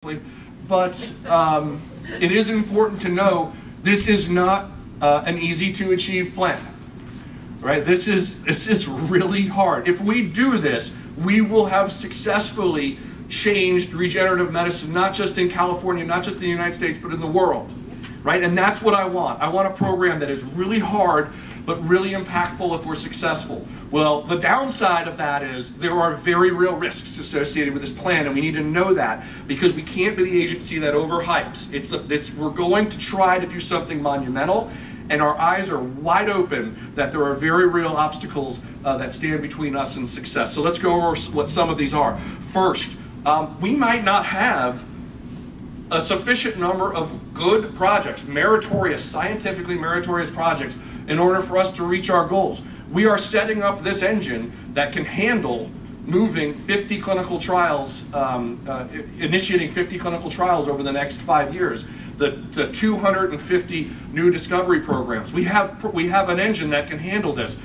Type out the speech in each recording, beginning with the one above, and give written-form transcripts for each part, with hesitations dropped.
But it is important to know this is not an easy to achieve plan, right? This is really hard. If we do this, we will have successfully changed regenerative medicine, not just in California, not just in the United States, but in the world, right? And that's what I want. I want a program that is really hard, but really impactful if we're successful. Well, the downside of that is there are very real risks associated with this plan, and we need to know that because we can't be the agency that overhypes. We're going to try to do something monumental, and our eyes are wide open that there are very real obstacles that stand between us and success. So let's go over what some of these are. First, we might not have a sufficient number of good projects, meritorious, scientifically meritorious projects, in order for us to reach our goals. We are setting up this engine that can handle moving 50 clinical trials, initiating 50 clinical trials over the next 5 years. The 250 new discovery programs. We have an engine that can handle this.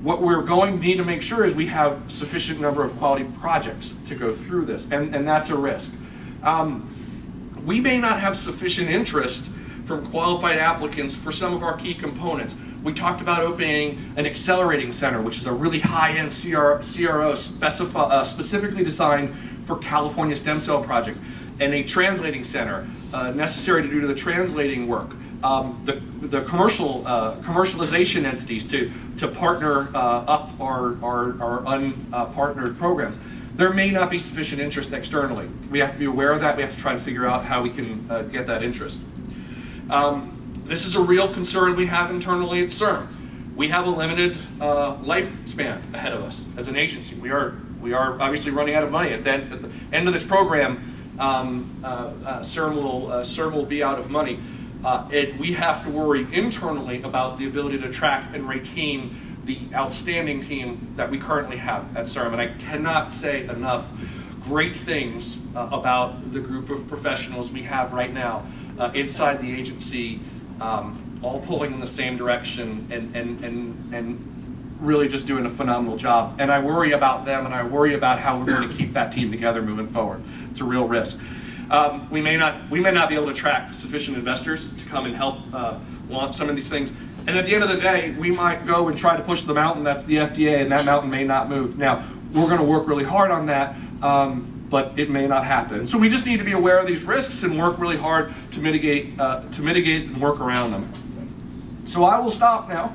What we're going to need to make sure is we have sufficient number of quality projects to go through this, and that's a risk. We may not have sufficient interest from qualified applicants for some of our key components. We talked about opening an accelerating center, which is a really high-end CRO specifically designed for California stem cell projects, and a translating center necessary to do the translating work. The commercialization entities to partner up our unpartnered programs. There may not be sufficient interest externally. We have to be aware of that. We have to try to figure out how we can get that interest. This is a real concern we have internally at CIRM. We have a limited lifespan ahead of us as an agency. We are obviously running out of money. At the end of this program, CIRM will be out of money. We have to worry internally about the ability to attract and retain the outstanding team that we currently have at CIRM. And I cannot say enough great things about the group of professionals we have right now inside the agency, all pulling in the same direction and really just doing a phenomenal job. And I worry about them, and I worry about how we're going to keep that team together moving forward. It's a real risk. We may not be able to attract sufficient investors to come and help launch some of these things. And at the end of the day, we might go and try to push the mountain, that's the FDA, and that mountain may not move. Now, we're going to work really hard on that, but it may not happen. So we just need to be aware of these risks and work really hard to mitigate and work around them. So I will stop now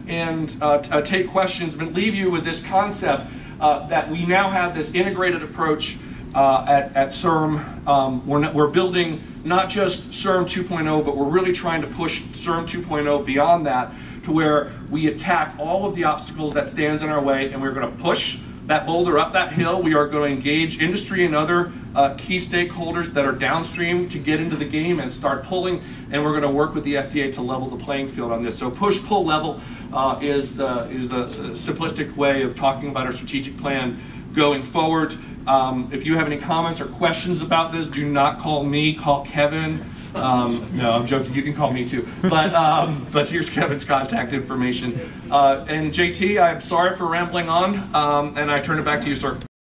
and take questions, but leave you with this concept that we now have this integrated approach at CIRM. We're building not just CIRM 2.0, but we're really trying to push CIRM 2.0 beyond that to where we attack all of the obstacles that stands in our way, and we're going to push that boulder up that hill. We are going to engage industry and other key stakeholders that are downstream to get into the game and start pulling, and we're going to work with the FDA to level the playing field on this. So push-pull level is a simplistic way of talking about our strategic plan going forward. If you have any comments or questions about this, do not call me, call Kevin. No, I'm joking, you can call me too. But here's Kevin's contact information. And JT, I'm sorry for rambling on, and I turn it back to you, sir.